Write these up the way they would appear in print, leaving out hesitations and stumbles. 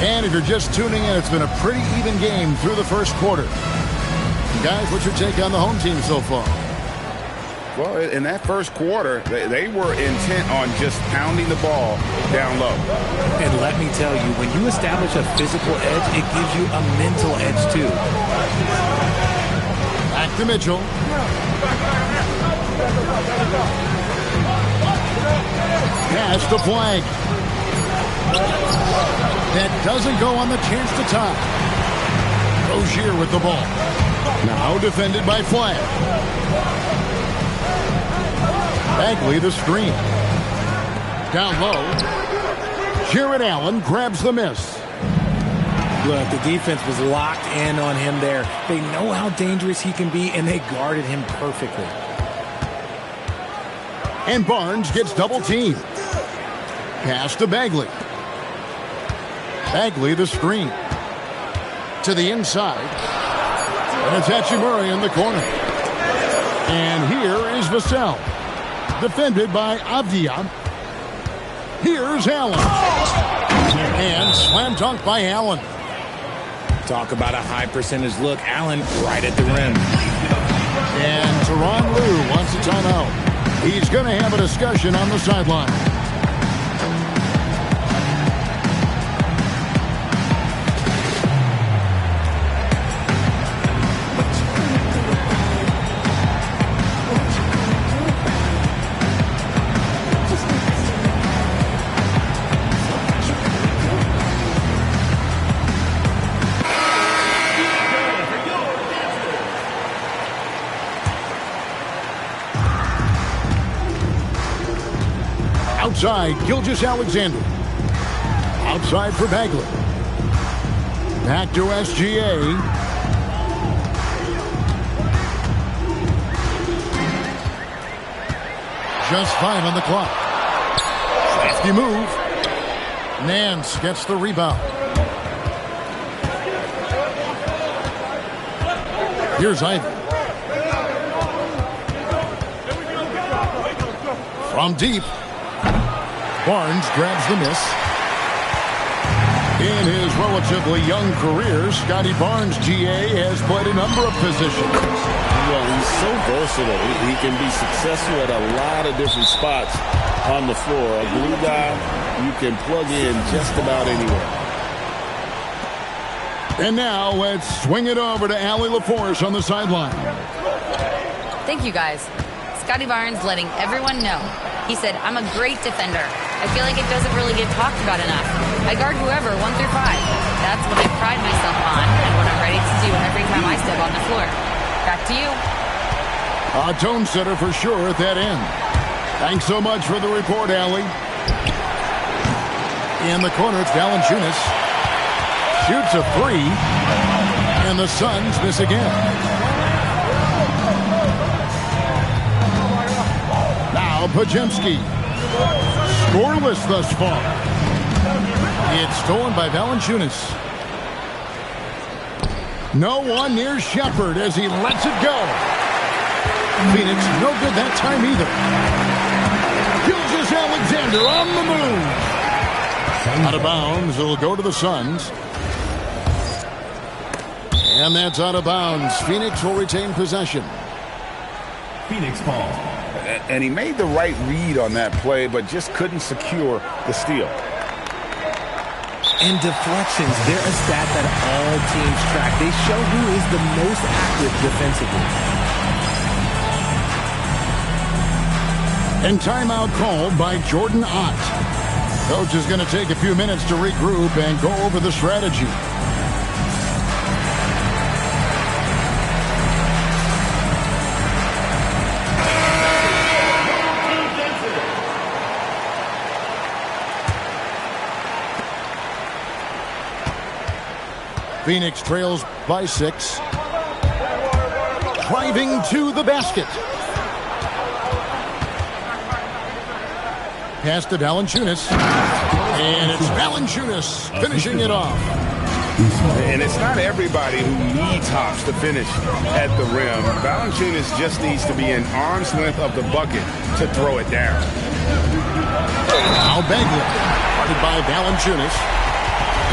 And if you're just tuning in, it's been a pretty even game through the first quarter. Guys, what's your take on the home team so far? Well, in that first quarter, they were intent on just pounding the ball down low. And let me tell you, when you establish a physical edge, it gives you a mental edge too. Back to Mitchell. Pass to Flag. That doesn't go on the chance to tie. Rozier with the ball. Now defended by Flag. Bagley the screen. Down low. Jared Allen grabs the miss. Look, the defense was locked in on him there. They know how dangerous he can be, and they guarded him perfectly. And Barnes gets double teamed. Pass to Bagley. Bagley the screen. To the inside. And it's Hachimura in the corner. And here is Vassell. Defended by Avdia. Here's Allen. And slam dunk by Allen. Talk about a high percentage look. Allen right at the rim. And Tyronn Lue wants a timeout. He's going to have a discussion on the sideline. Outside, Gilgeous-Alexander. Outside for Bagley. Back to SGA. Just 5 on the clock. Crafty move. Nance gets the rebound. Here's Ivy. From deep. Barnes grabs the miss. In his relatively young career, Scotty Barnes, GA, has played a number of positions. Well, he's so versatile. He can be successful at a lot of different spots on the floor. A glue guy, you can plug in just about anywhere. And now let's swing it over to Allie LaForce on the sideline. Thank you, guys. Scotty Barnes letting everyone know. He said, I'm a great defender. I feel like it doesn't really get talked about enough. I guard whoever, 1 through 5. That's what I pride myself on and what I'm ready to do every time I step on the floor. Back to you. A tone setter for sure at that end. Thanks so much for the report, Allie. In the corner, it's Valanciunas. Shoots a 3. And the Suns miss again. Now Podziemski. Scoreless thus far. It's stolen by Valanciunas. No one near Shepherd as he lets it go. Phoenix no good that time either. Gilgeous-Alexander on the move. Out of bounds. It'll go to the Suns. And that's out of bounds. Phoenix will retain possession. Phoenix ball. And he made the right read on that play, but just couldn't secure the steal. And deflections, they're a stat that all teams track. They show who is the most active defensively. And timeout called by Jordan Ott. Coach is going to take a few minutes to regroup and go over the strategy. Phoenix trails by 6. Driving to the basket. Pass to Valanciunas. And it's Valanciunas finishing it off. And it's not everybody who needs hops to finish at the rim. Valanciunas just needs to be an arm's length of the bucket to throw it down. Now Bagley. Guarded by Valanciunas.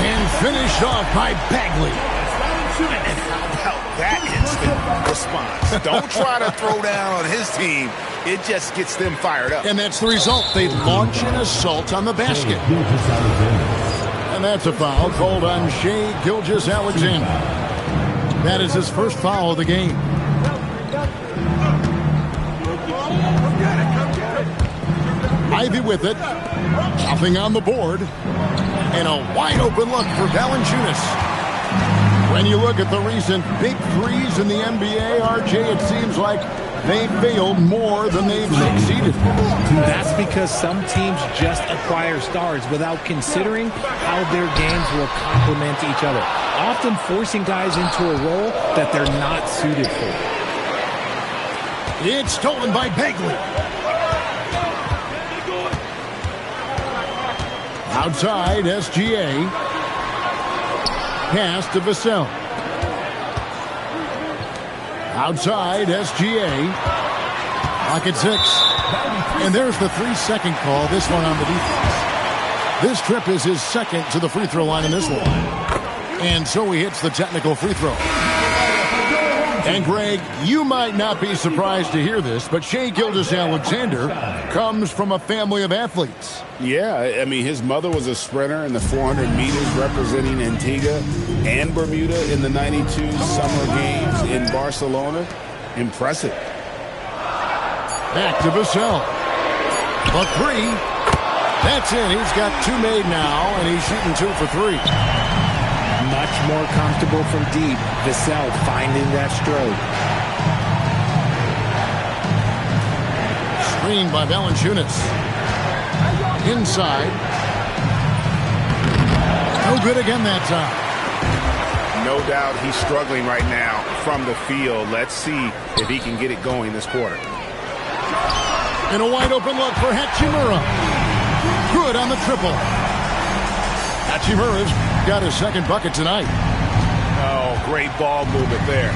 And finished off by Bagley. And how about that instant response? Don't try to throw down on his team. It just gets them fired up. And that's the result. They launch an assault on the basket. And that's a foul called on Shai Gilgeous-Alexander. That is his first foul of the game. Ivy with it. Nothing on the board. And a wide open look for Valanciunas. When you look at the recent big threes in the NBA, RJ, it seems like they failed more than they've succeeded. That's because some teams just acquire stars without considering how their games will complement each other, often forcing guys into a role that they're not suited for. It's stolen by Bagley. Outside, SGA. Pass to Vassell. Outside, SGA. Lock at 6. And there's the 3-second call, this one on the defense. This trip is his second to the free throw line in this one. And so he hits the technical free throw. And Greg, you might not be surprised to hear this, but Shai Gilgeous-Alexander comes from a family of athletes. Yeah, I mean, his mother was a sprinter in the 400 meters representing Antigua and Bermuda in the 92 Summer Games in Barcelona. Impressive. Back to Vassell. The 3. That's in. He's got 2 made now, and he's shooting 2 for 3. Much more comfortable from deep. Vassell finding that stroke. Screened by Valanciunas. Inside. No good again that time. No doubt he's struggling right now from the field. Let's see if he can get it going this quarter. And a wide open look for Hachimura. Good on the triple. Hachimura's got his second bucket tonight. Oh, great ball movement there.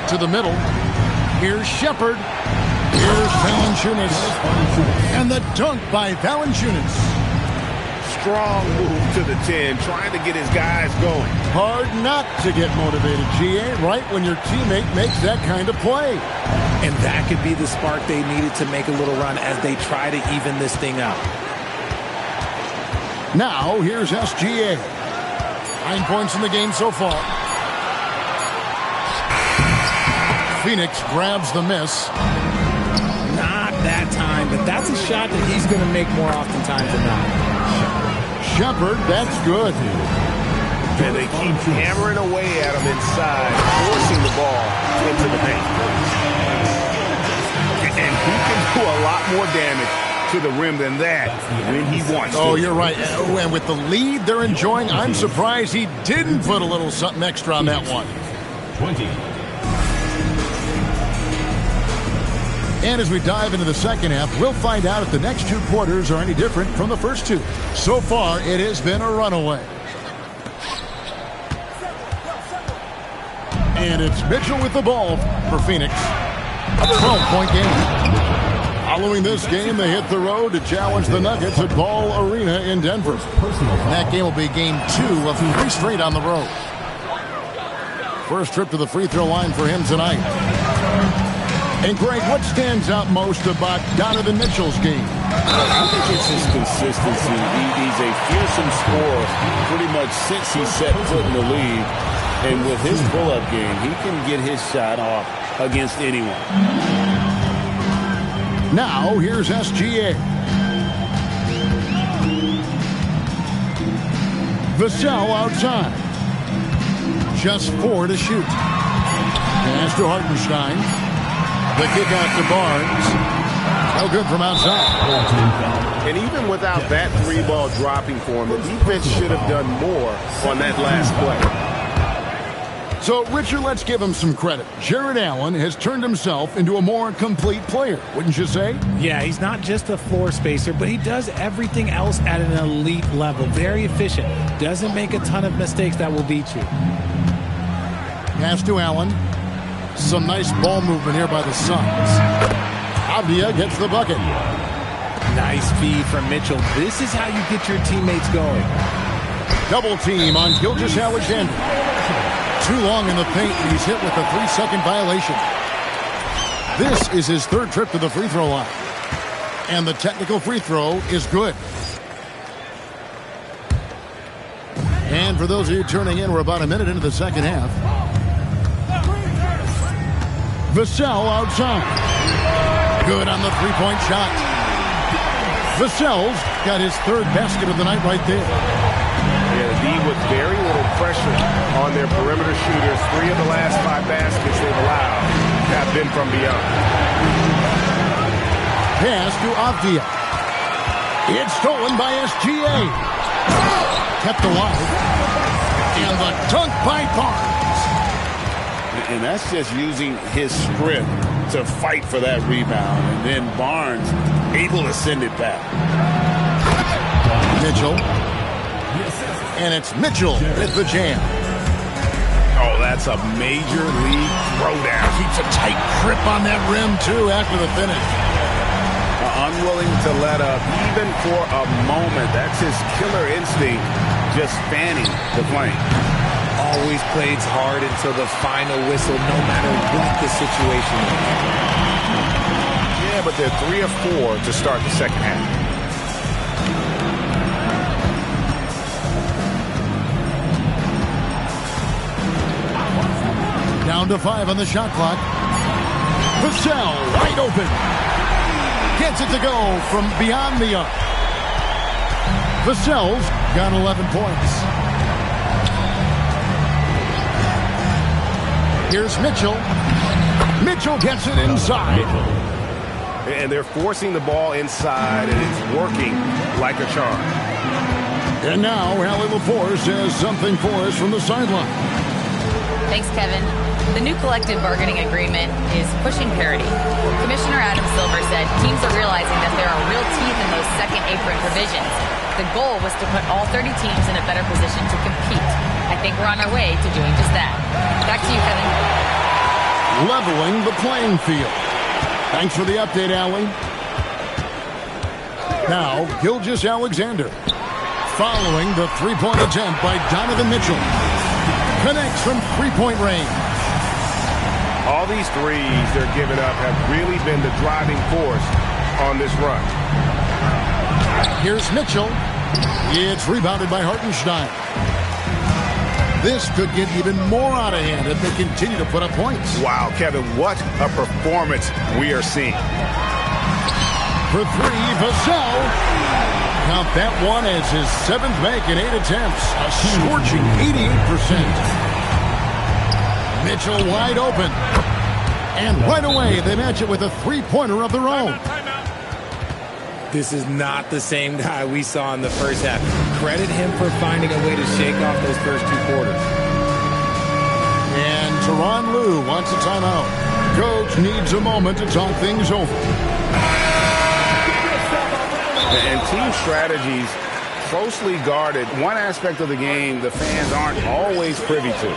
To the middle. Here's Shepard. Here's Valanciunas. And the dunk by Valanciunas. Strong move to the 10, trying to get his guys going. Hard not to get motivated, GA, right when your teammate makes that kind of play. And that could be the spark they needed to make a little run as they try to even this thing up. Now, here's SGA. 9 points in the game so far. Phoenix grabs the miss. Not that time, but that's a shot that he's going to make more oftentimes than not. Shepard, that's good. And they keep hammering away at him inside, forcing the ball into the paint. And he can do a lot more damage to the rim than that when he wants to. Oh, you're right. And with the lead they're enjoying, I'm surprised he didn't put a little something extra on that one. 20. And as we dive into the second half, we'll find out if the next 2 quarters are any different from the first 2. So far, it has been a runaway. And it's Mitchell with the ball for Phoenix. A 12-point game. Following this game, they hit the road to challenge the Nuggets at Ball Arena in Denver. And that game will be game 2 of 3 straight on the road. First trip to the free throw line for him tonight. And Greg, what stands out most about Donovan Mitchell's game? I think it's his consistency. He's a fearsome scorer pretty much since he set foot in the league. And with his pull-up game, he can get his shot off against anyone. Now, here's SGA. Vassell outside. Just 4 to shoot. Pass to Hartenstein. The kick out to Barnes. No good from outside. And even without that 3-ball dropping for him, the defense should have done more on that last play. So, Richard, let's give him some credit. Jared Allen has turned himself into a more complete player, wouldn't you say? Yeah, he's not just a floor spacer, but he does everything else at an elite level. Very efficient. Doesn't make a ton of mistakes that will beat you. Pass to Allen. Some nice ball movement here by the Suns. Avdia gets the bucket. Nice feed from Mitchell. This is how you get your teammates going. Double team on Gilgeous Alexander. Too long in the paint, and he's hit with a 3-second violation. This is his third trip to the free throw line. And the technical free throw is good. And for those of you turning in, we're about a minute into the second half. Vassell outside. Good on the three-point shot. Vassell's got his third basket of the night right there. Yeah, the D with very little pressure on their perimeter shooters. 3 of the last 5 baskets they've allowed have been from beyond. Pass to Avdia. It's stolen by SGA. Kept alive. And the dunk by Barnes. And that's just using his strength to fight for that rebound. And then Barnes able to send it back. Mitchell. And it's Mitchell with the jam. Oh, that's a major league throwdown. Keeps a tight grip on that rim, too, after the finish. Unwilling to let up even for a moment. That's his killer instinct, just fanning the flame. Always plays hard until the final whistle, no matter what the situation is. Yeah, but they're 3 of 4 to start the second half. Down to 5 on the shot clock. Vassell wide open. Gets it to go from beyond the arc. Vassell's got 11 points. Here's Mitchell. Mitchell gets it inside. And they're forcing the ball inside, and it's working like a charm. And now, Allie LaForce has something for us from the sideline. Thanks, Kevin. The new collective bargaining agreement is pushing parity. Commissioner Adam Silver said teams are realizing that there are real teeth in those second apron provisions. The goal was to put all 30 teams in a better position to compete. I think we're on our way to doing just that. Back to you, Kevin. Leveling the playing field. Thanks for the update, Allie. Now, Gilgeous Alexander. Following the three-point attempt by Donovan Mitchell. Connects from three-point range. All these threes they're giving up have really been the driving force on this run. Here's Mitchell. It's rebounded by Hartenstein. This could get even more out of hand if they continue to put up points. Wow, Kevin, what a performance we are seeing. For 3, Vassell. Count that one as his 7th make in 8 attempts. A scorching 88%. Mitchell wide open. And right away, they match it with a three-pointer of their own. This is not the same guy we saw in the first half. Credit him for finding a way to shake off those first 2 quarters. And Tyronn Lue wants a timeout. Coach needs a moment to talk things over. And team strategies closely guarded. One aspect of the game the fans aren't always privy to.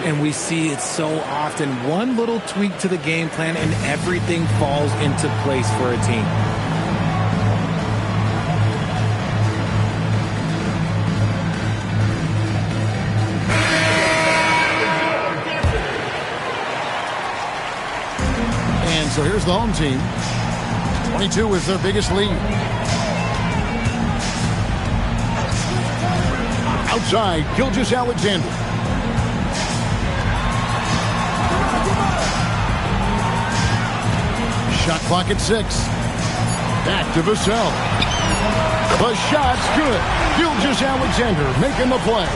And we see it so often. One little tweak to the game plan and everything falls into place for a team. And so here's the home team. 22 is their biggest lead. Outside, Gilgeous Alexander. Shot clock at 6. Back to Vassell. The shot's good. Gilgeous Alexander making the play.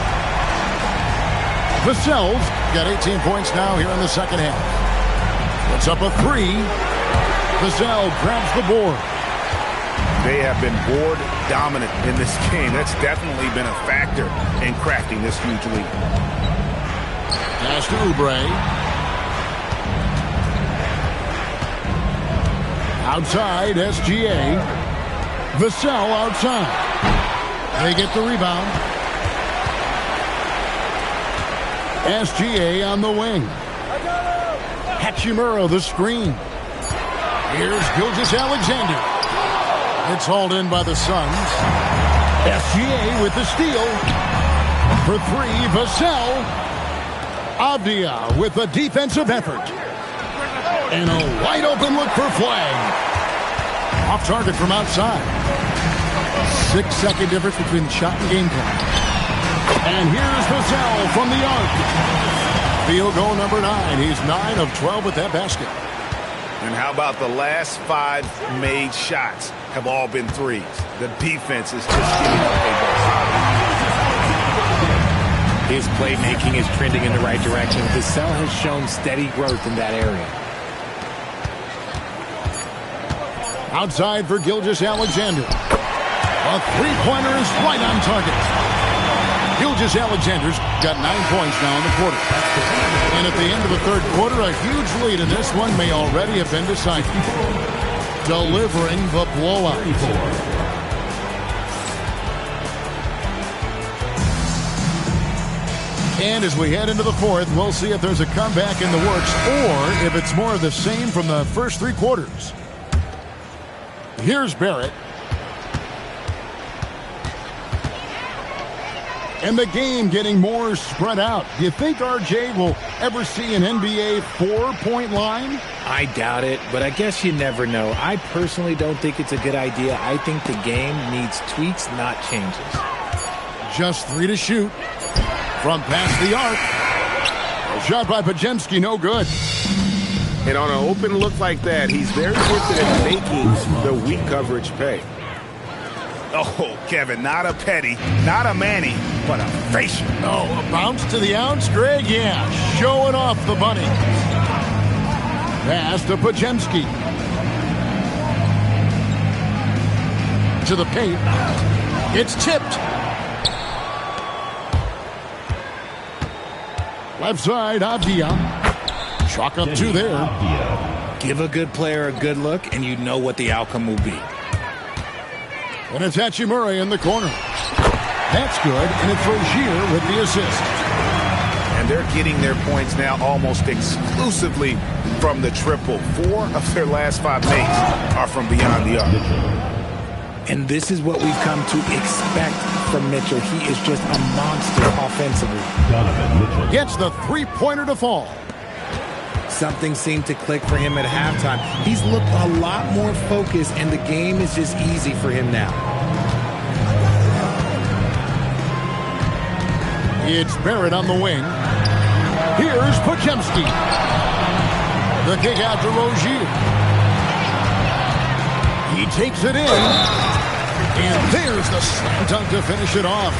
Vassell's got 18 points now here in the second half. It's up a 3. Vassell grabs the board. They have been board dominant in this game. That's definitely been a factor in crafting this huge lead. Pass to Oubre. Outside, SGA. Vassell outside. They get the rebound. SGA on the wing. Hachimura the screen. Here's Gilgeous Alexander. It's hauled in by the Suns. SGA with the steal. For three, Vassell. Avdia with a defensive effort. And a wide open look for flag. Off target from outside. 6-second difference between shot and game clock. And here's Vassell from the arc. Field goal number 9. He's 9 of 12 with that basket. And how about the last 5 made shots have all been threes? The defense is just giving up a ball. His playmaking is trending in the right direction. Vassell has shown steady growth in that area. Outside for Gilgeous-Alexander. A three-pointer is right on target. Gilgeous-Alexander's got 9 points now in the quarter. And at the end of the third quarter, a huge lead in this one may already have been decided. Delivering the blowout. And as we head into the fourth, we'll see if there's a comeback in the works or if it's more of the same from the first 3 quarters. Here's Barrett. And the game getting more spread out. Do you think RJ will ever see an NBA 4-point line? I doubt it, but I guess you never know. I personally don't think it's a good idea. I think the game needs tweaks, not changes. Just 3 to shoot. From past the arc. A shot by Podziemski, no good. And on an open look like that, he's very gifted at making the weak coverage pay. Oh, Kevin, not a petty, not a Manny, but a facial. Oh, a bounce to the ounce, Greg? Yeah, showing off the bunny. Pass to Podziemski. To the paint. It's tipped. Left side, Avdia. Chalk up 2 there. Give a good player a good look, and you know what the outcome will be. And it's Hachimura in the corner. That's good, and it's Rozier with the assist. And they're getting their points now almost exclusively from the triple. 4 of their last 5 makes are from beyond the arc. And this is what we've come to expect from Mitchell. He is just a monster offensively. Gets the three-pointer to fall. Something seemed to click for him at halftime. He's looked a lot more focused, and the game is just easy for him now. It's Barrett on the wing. Here's Podziemski. The kick out to Rozier. He takes it in. And there's the slam dunk to finish it off.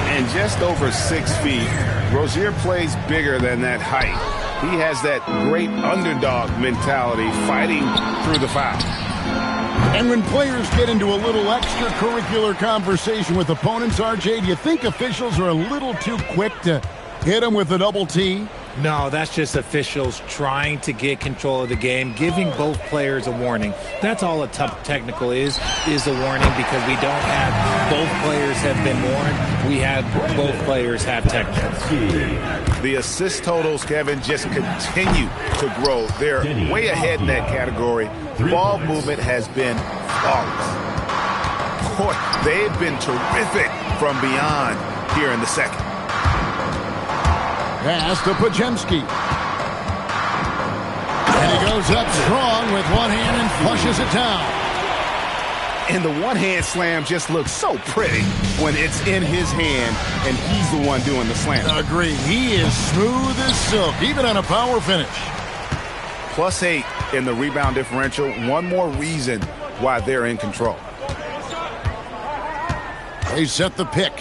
And just over 6 feet, Rozier plays bigger than that height. He has that great underdog mentality, fighting through the foul. And when players get into a little extracurricular conversation with opponents, RJ, do you think officials are a little too quick to hit them with a double T? No, that's just officials trying to get control of the game, giving both players a warning. That's all a tough technical is a warning, because we don't have both players have been warned. We have both players have technicals. The assist totals, Kevin, just continue to grow. They're way ahead in that category. Ball movement has been flawless. Boy, they've been terrific from beyond here in the second. Pass to Podziemski. And he goes up strong with one hand and flushes it down. And the one-hand slam just looks so pretty when it's in his hand and he's the one doing the slam. Agreed. He is smooth as silk, even on a power finish. +8 in the rebound differential. One more reason why they're in control. They set the pick.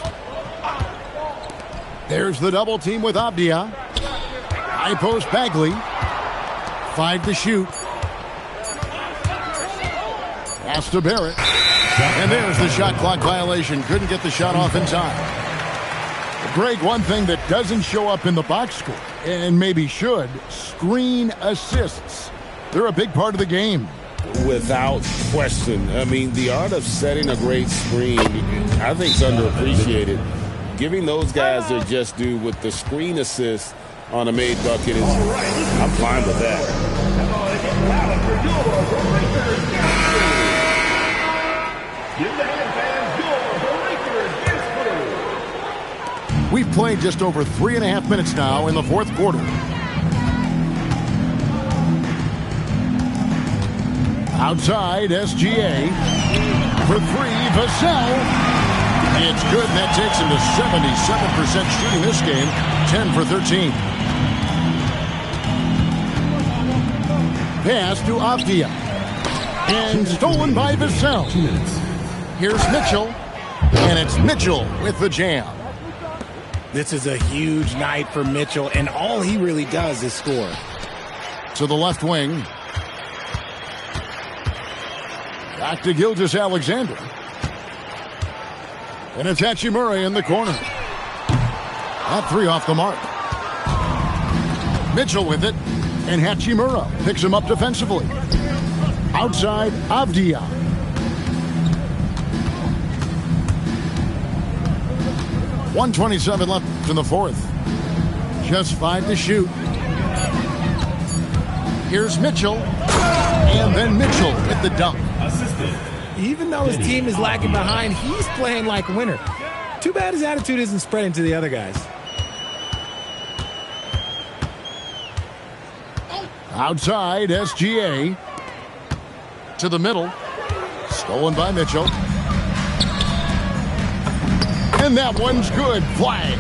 There's the double team with Avdia. High post Bagley. 5 to shoot. Pass to Barrett. And there's the shot clock violation. Couldn't get the shot off in time. Greg, one thing that doesn't show up in the box score, and maybe should, screen assists. They're a big part of the game. Without question. I mean, the art of setting a great screen, I think, is underappreciated. Giving those guys their just due with the screen assist on a made bucket is, I'm fine with that. We've played just over 3.5 minutes now in the fourth quarter. Outside, SGA. For three, Vassell. It's good, and that takes him to 77% shooting this game, 10 for 13. Pass to Avdia. And stolen by Vassell. Here's Mitchell. And it's Mitchell with the jam. This is a huge night for Mitchell, and all he really does is score. To the left wing. Back to Gilgeous-Alexander. And it's Hachimura in the corner. That three off the mark. Mitchell with it. And Hachimura picks him up defensively. Outside, Avdia. .127 left in the fourth. Just 5 to shoot. Here's Mitchell. And then Mitchell with the dunk. Even though his team is lagging behind, he's playing like a winner. Too bad his attitude isn't spreading to the other guys. Outside, SGA. To the middle. Stolen by Mitchell. And that one's good. Flag.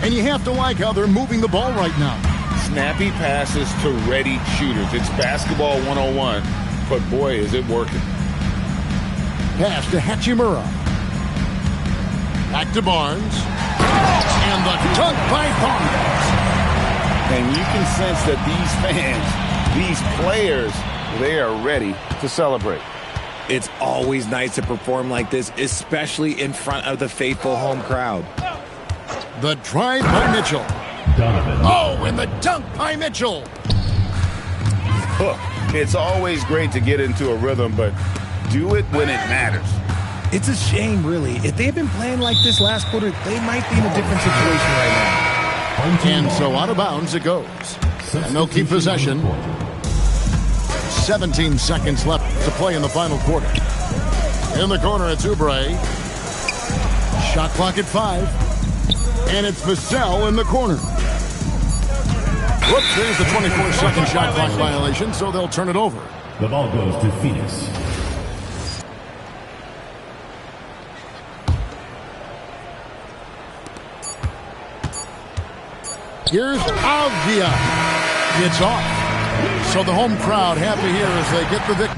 And you have to like how they're moving the ball right now. Snappy passes to ready shooters. It's basketball 101, but boy, is it working. Pass to Hachimura. Back to Barnes. And the dunk by Barnes. And you can sense that these fans, these players, they are ready to celebrate. It's always nice to perform like this, especially in front of the faithful home crowd. The drive by Mitchell. Donovan. Oh, and the dunk by Mitchell. It's always great to get into a rhythm, but do it when it matters. It's a shame, really. If they had been playing like this last quarter, they might be in a different situation right now. And so out of bounds it goes. And they'll keep possession. 17 seconds left to play in the final quarter. In the corner, it's Oubre. Shot clock at 5. And it's Vassell in the corner. Whoops, there's the 24-second shot clock violation, so they'll turn it over. The ball goes to Phoenix. Here's Avdia. It's off. So the home crowd happy here as they get the victory.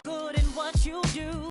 Good in what you do.